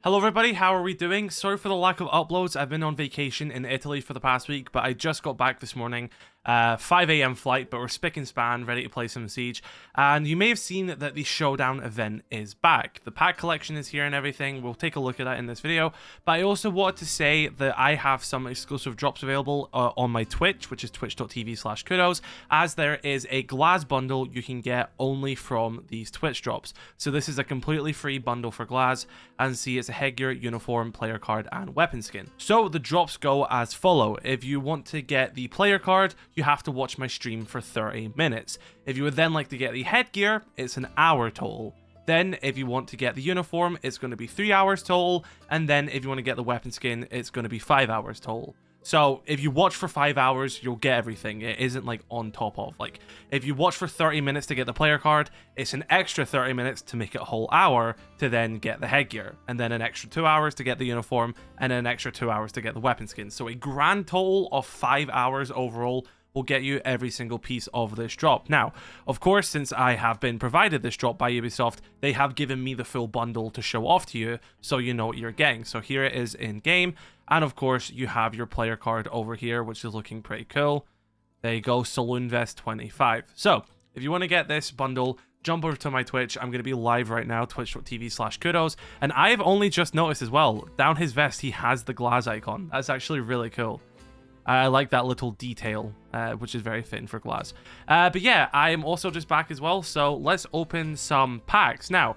Hello everybody, how are we doing? Sorry for the lack of uploads. I've been on vacation in Italy for the past week, but I just got back this morning. 5 a.m. flight, but we're spick and span, ready to play some Siege. And you may have seen that the Showdown event is back. The pack collection is here and everything. We'll take a look at that in this video. But I also wanted to say that I have some exclusive drops available on my Twitch, which is twitch.tv/kudos, as there is a glass bundle you can get only from these Twitch drops. So this is a completely free bundle for glass, and see it's a headgear, uniform, player card, and weapon skin. So the drops go as follow. If you want to get the player card, you have to watch my stream for 30 minutes. If you would then like to get the headgear, it's an hour total. Then if you want to get the uniform, it's going to be 3 hours total. And then if you want to get the weapon skin, it's going to be 5 hours total. So if you watch for 5 hours, you'll get everything. It isn't like on top of. Like if you watch for 30 minutes to get the player card, it's an extra 30 minutes to make it a whole hour to then get the headgear. And then an extra 2 hours to get the uniform, and an extra 2 hours to get the weapon skin. So a grand total of 5 hours overall will get you every single piece of this drop. Now, of course, since I have been provided this drop by Ubisoft, they have given me the full bundle to show off to you, so you know what you're getting. So here it is in game, and of course you have your player card over here, which is looking pretty cool. There you go, Saloon Vest 25. So if you want to get this bundle, jump over to my Twitch. I'm going to be live right now, twitch.tv/kudos, and I've only just noticed as well, down his vest he has the glass icon. That's actually really cool. I like that little detail, which is very fitting for glass. But yeah, I'm also just back as well, so let's open some packs. Now,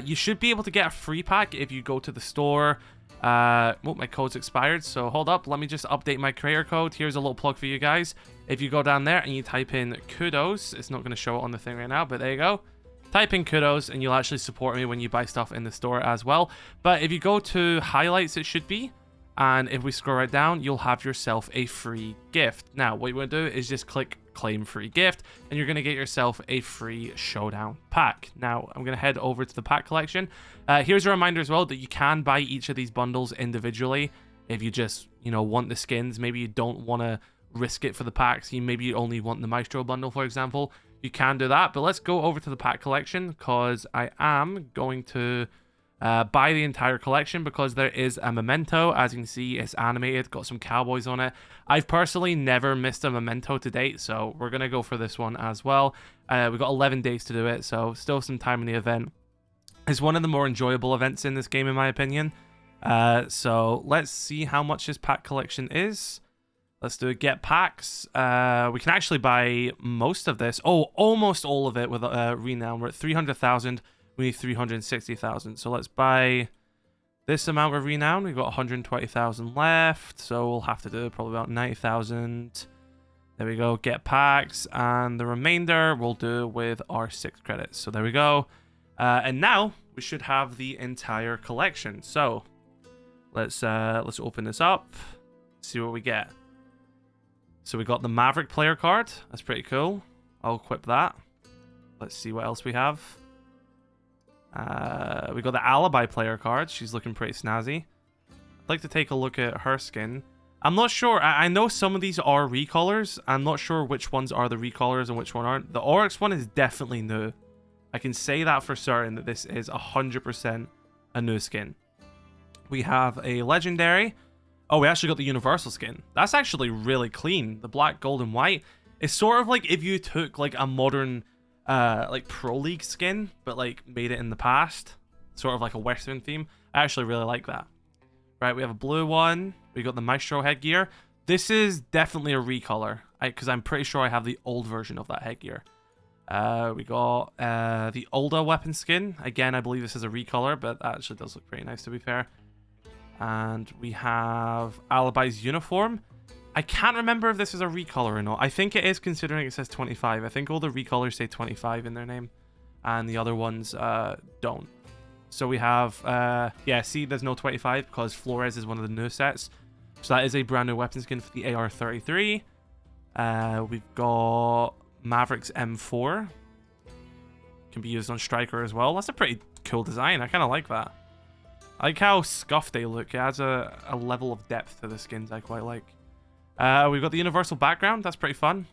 you should be able to get a free pack if you go to the store. Oh, my code's expired, so hold up. Let me just update my creator code. Here's a little plug for you guys. If you go down there and you type in Kudos, it's not going to show it on the thing right now, but there you go. Type in Kudos and you'll actually support me when you buy stuff in the store as well. But if you go to highlights, it should be. And if we scroll right down, you'll have yourself a free gift. Now, what you want to do is just click claim free gift, and you're going to get yourself a free Showdown pack. Now, I'm going to head over to the pack collection. Here's a reminder as well that you can buy each of these bundles individually. If you just, want the skins, maybe you don't want to risk it for the packs. Maybe you only want the Maestro bundle, for example. You can do that, but let's go over to the pack collection because I am going to buy the entire collection because there is a memento. As you can see, it's animated, got some cowboys on it. I've personally never missed a memento to date, so we're gonna go for this one as well. We've got 11 days to do it, so still some time in the event. It's one of the more enjoyable events in this game, in my opinion. So let's see how much this pack collection is. Let's do get packs. We can actually buy most of this. Oh, almost all of it with renown. We're at 300,000. We need 360,000. So let's buy this amount of renown. We've got 120,000 left. So we'll have to do probably about 90,000. There we go. Get packs. And the remainder we'll do with our 6 credits. So there we go. And now we should have the entire collection. So let's open this up. See what we get. So we got the Maverick player card. That's pretty cool. I'll equip that. Let's see what else we have. We got the Alibi player card. She's looking pretty snazzy. I'd like to take a look at her skin. I'm not sure. I know some of these are recolors. I'm not sure which ones are the recolors and which one aren't. The Oryx one is definitely new. I can say that for certain that this is 100% a new skin. We have a legendary. Oh, we actually got the universal skin. That's actually really clean. The black, gold, and white. It's sort of like if you took like a modern like Pro League skin, but like made it in the past, sort of like a Western theme. I actually really like that. Right, we have a blue one. We got the Maestro headgear. This is definitely a recolor, because I'm pretty sure I have the old version of that headgear. We got the older weapon skin. Again, I believe this is a recolor, but that actually does look pretty nice, to be fair. And we have Alibi's uniform. I can't remember if this is a recolor or not. I think it is, considering it says 25. I think all the recolors say 25 in their name, and the other ones don't. So we have, yeah, see, there's no 25 because Flores is one of the new sets. So that is a brand new weapon skin for the AR-33. We've got Maverick's M4. Can be used on Striker as well. That's a pretty cool design. I kind of like that. I like how scuffed they look. It adds a level of depth to the skins I quite like. We've got the universal background. That's pretty fun.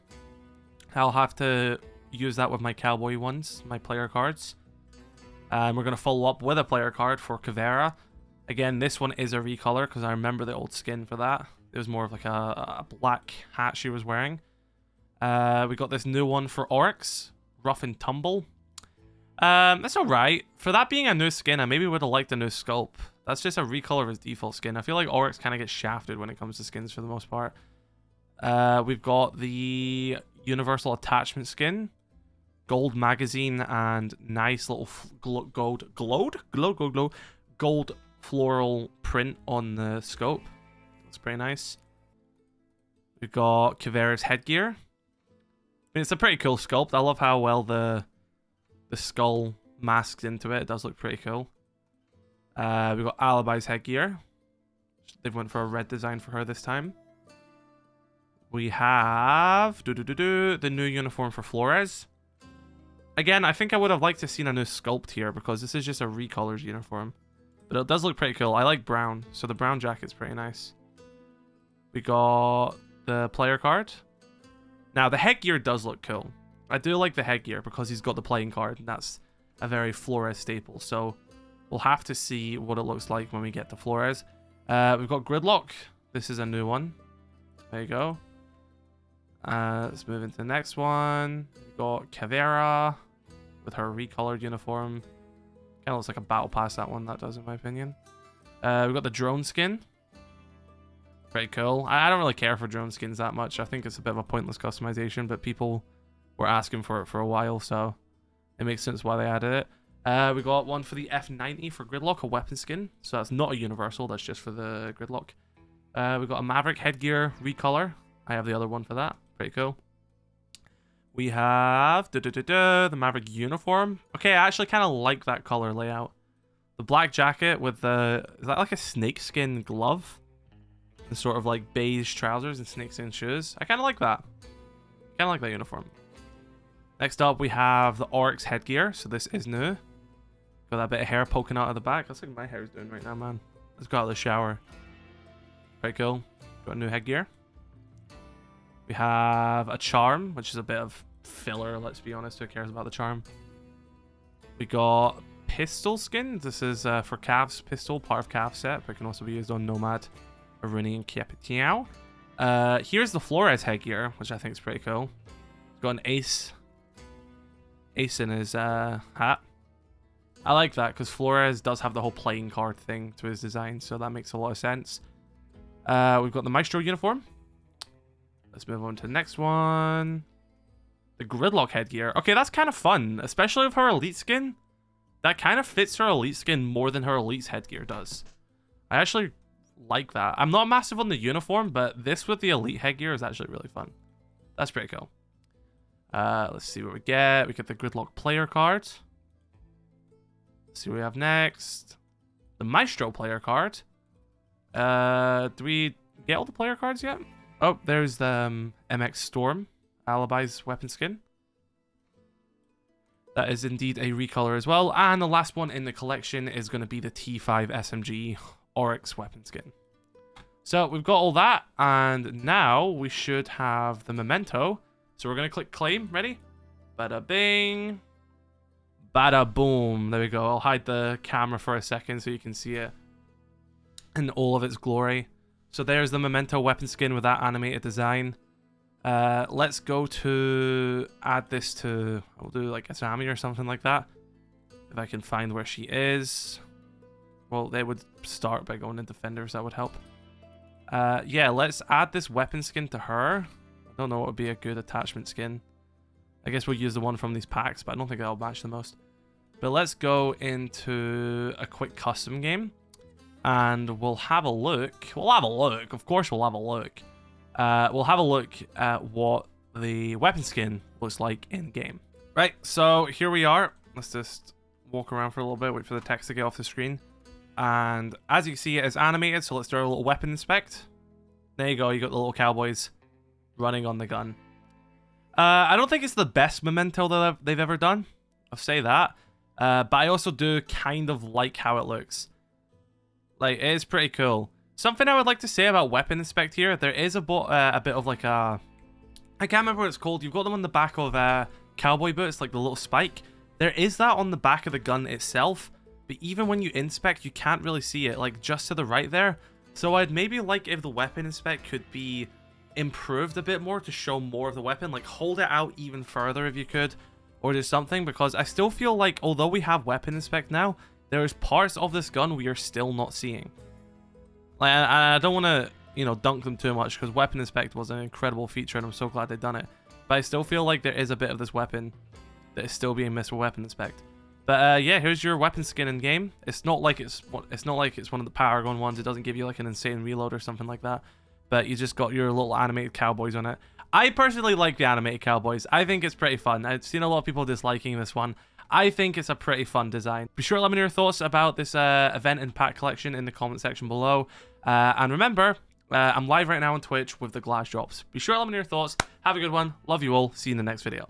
I'll have to use that with my cowboy ones, my player cards. And we're going to follow up with a player card for Caveira. Again, this one is a recolor because I remember the old skin for that. It was more of like a black hat she was wearing. We got this new one for Oryx, Rough and Tumble. That's alright. For that being a new skin, I maybe would have liked a new sculpt. That's just a recolor of his default skin. I feel like Oryx kind of gets shafted when it comes to skins for the most part. We've got the Universal Attachment skin, gold magazine, and nice little gold floral print on the scope. That's pretty nice. We've got Kavera's headgear. I mean, it's a pretty cool sculpt. I love how well the skull masks into it. It does look pretty cool. We've got Alibi's headgear. They went for a red design for her this time. We have the new uniform for Flores. Again, I think I would have liked to have seen a new sculpt here because this is just a recolors uniform. But it does look pretty cool. I like brown, so the brown jacket's pretty nice. We got the player card. Now, the headgear does look cool. I do like the headgear because he's got the playing card, and that's a very Flores staple. So we'll have to see what it looks like when we get to Flores. We've got Gridlock. This is a new one. There you go. Let's move into the next one. We've got Kavera with her recolored uniform. Kind of looks like a battle pass, that one. That does, in my opinion. We've got the drone skin. Pretty cool. I don't really care for drone skins that much. I think it's a bit of a pointless customization, but people were asking for it for a while, so it makes sense why they added it. We got one for the F90 for Gridlock, a weapon skin. So that's not a universal, that's just for the Gridlock. We got a Maverick headgear recolor. I have the other one for that. Pretty cool. We have the Maverick uniform. Okay, I actually kind of like that color layout. The black jacket with the... Is that like a snakeskin glove? And sort of like beige trousers and snakeskin shoes. I kind of like that. Kind of like that uniform. Next up, we have the Oryx headgear. So this is new. Got that bit of hair poking out of the back. That's like my hair is doing right now, man. Let's go out of the shower. Pretty cool. Got a new headgear. We have a charm, which is a bit of filler, let's be honest. Who cares about the charm? We got pistol skin. This is for Cav's pistol, part of Cav's set, but it can also be used on Nomad, Aruni, and Capitiao. Here's the Flores headgear, which I think is pretty cool. He's got an ace in his hat. I like that because Flores does have the whole playing card thing to his design, so that makes a lot of sense. We've got the Maestro uniform. Let's move on to the next one. The Gridlock headgear. Okay, that's kind of fun, especially with her elite skin. That kind of fits her elite skin more than her elite's headgear does. I actually like that. I'm not massive on the uniform, but this with the elite headgear is actually really fun. That's pretty cool. Let's see what we get. We get the Gridlock player card. Let's see what we have next. The Maestro player card. Do we get all the player cards yet? Oh, there's the MX Storm, Alibi's weapon skin. That is indeed a recolor as well. And the last one in the collection is going to be the T5 SMG Oryx weapon skin. So we've got all that, and now we should have the memento. So we're going to click claim. Ready? Bada bing. Bada boom. There we go. I'll hide the camera for a second so you can see it in all of its glory. So there's the memento weapon skin with that animated design. Let's go to add this to... I'll do like Asami or something like that. If I can find where she is. Well, they would start by going into Defenders. That would help. Yeah, let's add this weapon skin to her. I don't know what would be a good attachment skin. I guess we'll use the one from these packs, but I don't think that'll match the most. But let's go into a quick custom game. And we'll have a look. Of course we'll have a look. We'll have a look at what the weapon skin looks like in game. Right, so here we are. Let's just walk around for a little bit, wait for the text to get off the screen. And as you can see, it is animated, so let's do a little weapon inspect. There you go, you got the little cowboys running on the gun. I don't think it's the best memento that they've ever done. I'll say that. But I also do kind of like how it looks. Like, it is pretty cool. Something I would like to say about weapon inspect here, there is a bit of like a... I can't remember what it's called. You've got them on the back of cowboy boots, like the little spike. There is that on the back of the gun itself, but even when you inspect, you can't really see it, like just to the right there. So I'd maybe like if the weapon inspect could be improved a bit more to show more of the weapon, like hold it out even further if you could, or do something, because I still feel like although we have weapon inspect now, there is parts of this gun we are still not seeing. Like, I don't want to, you know, dunk them too much, because weapon inspect was an incredible feature and I'm so glad they've done it, but I still feel like there is a bit of this weapon that is still being missed with weapon inspect. But yeah, here's your weapon skin in game. It's not like it's one of the Paragon ones. It doesn't give you like an insane reload or something like that, but you just got your little animated cowboys on it. I personally like the animated cowboys. I think it's pretty fun. I've seen a lot of people disliking this one. I think it's a pretty fun design. Be sure to let me know your thoughts about this event and pack collection in the comment section below. And remember, I'm live right now on Twitch with the glass drops. Be sure to let me know your thoughts. Have a good one. Love you all. See you in the next video.